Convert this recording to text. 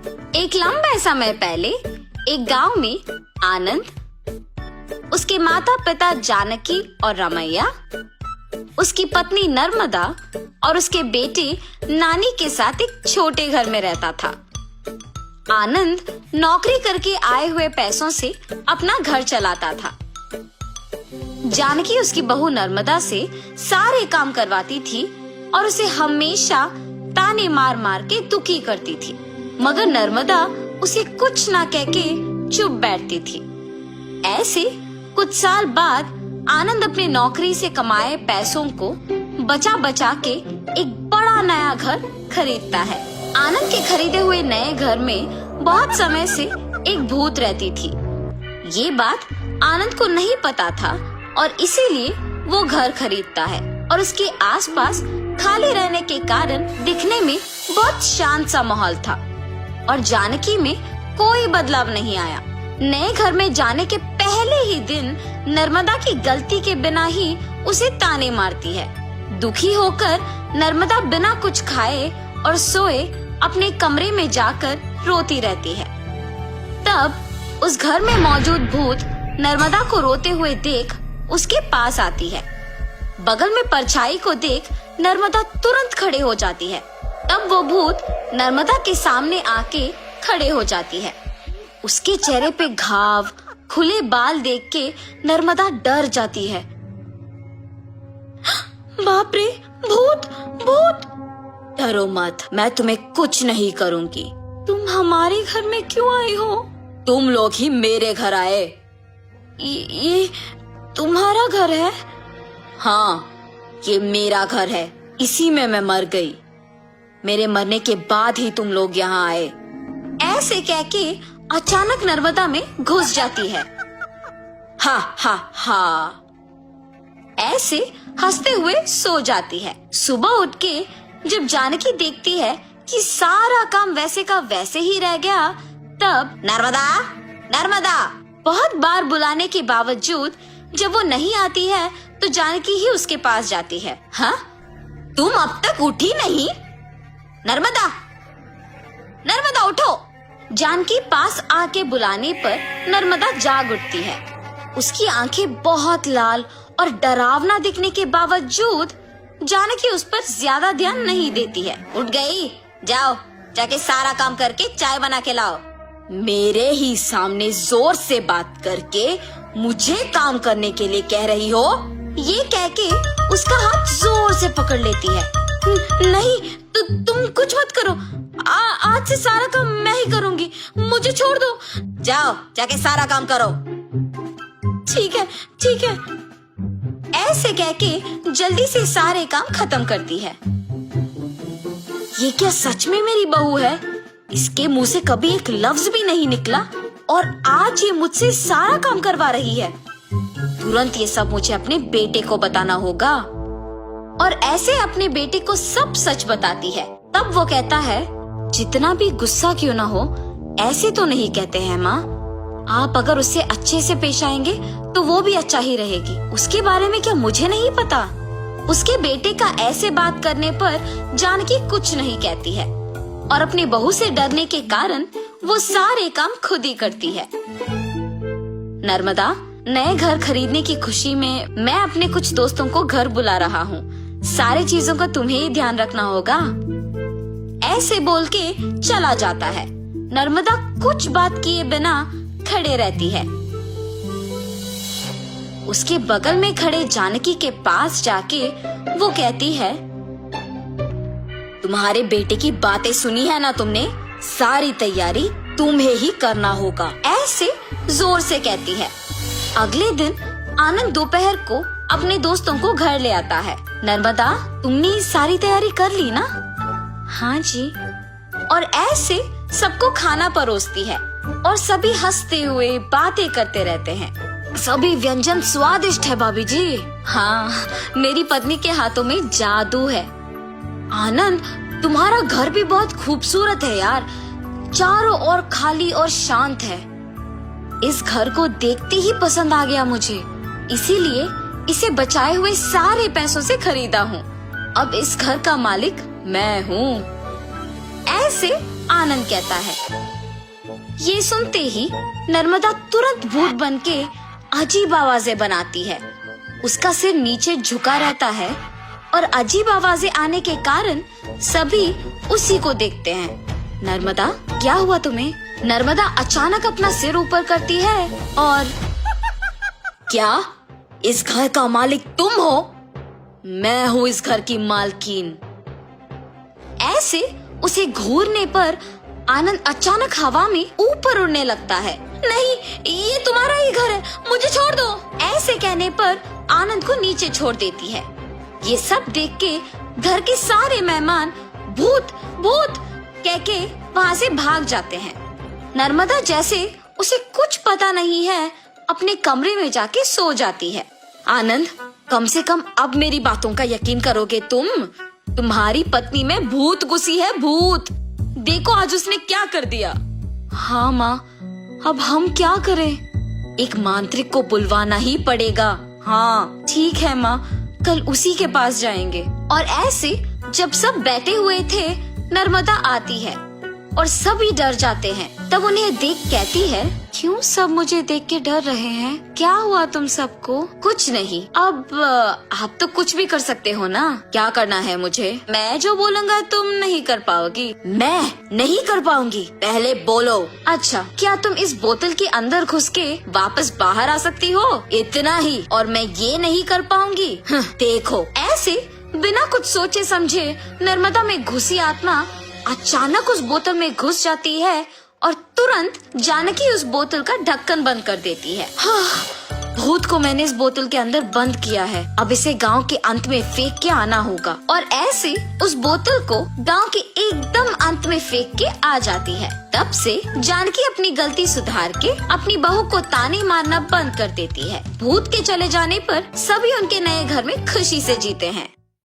एक लंबे समय पहले एक गांव में आनंद, उसके माता पिता जानकी और रमैया, उसकी पत्नी नर्मदा और उसके बेटे नानी के साथ एक छोटे घर में रहता था। आनंद नौकरी करके आए हुए पैसों से अपना घर चलाता था। जानकी उसकी बहू नर्मदा से सारे काम करवाती थी और उसे हमेशा ताने मार मार के दुखी करती थी, मगर नर्मदा उसे कुछ ना कह के चुप बैठती थी। ऐसे कुछ साल बाद आनंद अपने नौकरी से कमाए पैसों को बचा बचा के एक बड़ा नया घर खरीदता है। आनंद के खरीदे हुए नए घर में बहुत समय से एक भूत रहती थी। ये बात आनंद को नहीं पता था और इसीलिए वो घर खरीदता है और उसके आसपास खाली रहने के कारण दिखने में बहुत शांत सा माहौल था और जानकी में कोई बदलाव नहीं आया। नए घर में जाने के पहले ही दिन नर्मदा की गलती के बिना ही उसे ताने मारती है। दुखी होकर नर्मदा बिना कुछ खाए और सोए अपने कमरे में जाकर रोती रहती है। तब उस घर में मौजूद भूत नर्मदा को रोते हुए देख उसके पास आती है। बगल में परछाई को देख नर्मदा तुरंत खड़े हो जाती है। तब वो भूत नर्मदा के सामने आके खड़े हो जाती है। उसके चेहरे पे घाव, खुले बाल देख के नर्मदा डर जाती है। बाप रे, भूत भूत! डरो मत, मैं तुम्हें कुछ नहीं करूंगी। तुम हमारे घर में क्यों आई हो? तुम लोग ही मेरे घर आए। ये तुम्हारा घर है? हाँ, ये मेरा घर है। इसी में मैं मर गई। मेरे मरने के बाद ही तुम लोग यहाँ आए। ऐसे कह के अचानक नर्मदा में घुस जाती है। हा हा हा, ऐसे हंसते हुए सो जाती है। सुबह उठ के जब जानकी देखती है कि सारा काम वैसे का वैसे ही रह गया, तब नर्मदा नर्मदा बहुत बार बुलाने के बावजूद जब वो नहीं आती है तो जानकी ही उसके पास जाती है। हाँ, तुम अब तक उठी नहीं? नर्मदा नर्मदा उठो! जानकी पास आके बुलाने पर नर्मदा जाग उठती है। उसकी आंखें बहुत लाल और डरावना दिखने के बावजूद जानकी उस पर ज्यादा ध्यान नहीं देती है। उठ गई? जाओ, जाके सारा काम करके चाय बना के लाओ। मेरे ही सामने जोर से बात करके मुझे काम करने के लिए कह रही हो? ये कह के उसका हाथ जोर से पकड़ लेती है। नहीं, तुम कुछ मत करो। आज से सारा काम मैं ही करूंगी, मुझे छोड़ दो। जाओ, जाके सारा काम करो। ठीक है, ठीक है। ऐसे कह के जल्दी से सारे काम खत्म करती है। ये क्या सच में मेरी बहू है? इसके मुंह से कभी एक लफ्ज भी नहीं निकला और आज ये मुझसे सारा काम करवा रही है। तुरंत ये सब मुझे अपने बेटे को बताना होगा। और ऐसे अपने बेटे को सब सच बताती है। तब वो कहता है, जितना भी गुस्सा क्यों ना हो, ऐसे तो नहीं कहते हैं माँ। आप अगर उससे अच्छे से पेश आएंगे तो वो भी अच्छा ही रहेगी। उसके बारे में क्या मुझे नहीं पता? उसके बेटे का ऐसे बात करने पर जानकी कुछ नहीं कहती है और अपनी बहू से डरने के कारण वो सारे काम खुद ही करती है। नर्मदा, नए घर खरीदने की खुशी में मैं अपने कुछ दोस्तों को घर बुला रहा हूँ। सारी चीजों का तुम्हें ही ध्यान रखना होगा। ऐसे बोल के चला जाता है। नर्मदा कुछ बात किए बिना खड़े रहती है। उसके बगल में खड़े जानकी के पास जाके वो कहती है, तुम्हारे बेटे की बातें सुनी है ना तुमने? सारी तैयारी तुम्हें ही करना होगा। ऐसे जोर से कहती है। अगले दिन आनंद दोपहर को अपने दोस्तों को घर ले आता है। नर्मदा, तुमने सारी तैयारी कर ली ना? हाँ जी। और ऐसे सबको खाना परोसती है और सभी हंसते हुए बातें करते रहते हैं। सभी व्यंजन स्वादिष्ट है भाभी जी। हाँ, मेरी पत्नी के हाथों में जादू है। आनंद, तुम्हारा घर भी बहुत खूबसूरत है यार। चारों ओर खाली और शांत है। इस घर को देखते ही पसंद आ गया मुझे, इसीलिए इसे बचाए हुए सारे पैसों से खरीदा हूँ। अब इस घर का मालिक मैं हूँ। ऐसे आनंद कहता है। ये सुनते ही नर्मदा तुरंत भूत बनके अजीब आवाजें बनाती है। उसका सिर नीचे झुका रहता है और अजीब आवाजें आने के कारण सभी उसी को देखते हैं। नर्मदा, क्या हुआ तुम्हें? नर्मदा अचानक अपना सिर ऊपर करती है और क्या इस घर का मालिक तुम हो? मैं हूँ इस घर की मालकिन। ऐसे उसे घूरने पर आनंद अचानक हवा में ऊपर उड़ने लगता है। नहीं, ये तुम्हारा ही घर है, मुझे छोड़ दो। ऐसे कहने पर आनंद को नीचे छोड़ देती है। ये सब देख के घर के सारे मेहमान भूत भूत कह के वहाँ से भाग जाते हैं। नर्मदा जैसे उसे कुछ पता नहीं है अपने कमरे में जाके सो जाती है। आनंद, कम से कम अब मेरी बातों का यकीन करोगे तुम? तुम्हारी पत्नी में भूत घुसी है, भूत। देखो आज उसने क्या कर दिया। हाँ माँ, अब हम क्या करें? एक मांत्रिक को बुलवाना ही पड़ेगा। हाँ ठीक है माँ, कल उसी के पास जाएंगे। और ऐसे जब सब बैठे हुए थे, नर्मदा आती है और सभी डर जाते हैं। तब उन्हें देख कहती है, क्यों सब मुझे देख के डर रहे हैं? क्या हुआ तुम सबको? कुछ नहीं। अब आप तो कुछ भी कर सकते हो ना। क्या करना है मुझे? मैं जो बोलूँगा तुम नहीं कर पाओगी। मैं नहीं कर पाऊंगी? पहले बोलो। अच्छा, क्या तुम इस बोतल के अंदर घुस के वापस बाहर आ सकती हो? इतना ही, और मैं ये नहीं कर पाऊंगी? देखो। ऐसे बिना कुछ सोचे समझे नर्मदा में घुसी आत्मा अचानक उस बोतल में घुस जाती है और तुरंत जानकी उस बोतल का ढक्कन बंद कर देती है। भूत को मैंने इस बोतल के अंदर बंद किया है, अब इसे गांव के अंत में फेंक के आना होगा। और ऐसे उस बोतल को गांव के एकदम अंत में फेंक के आ जाती है। तब से जानकी अपनी गलती सुधार के अपनी बहू को ताने मारना बंद कर देती है। भूत के चले जाने पर सभी उनके नए घर में खुशी से जीते हैं।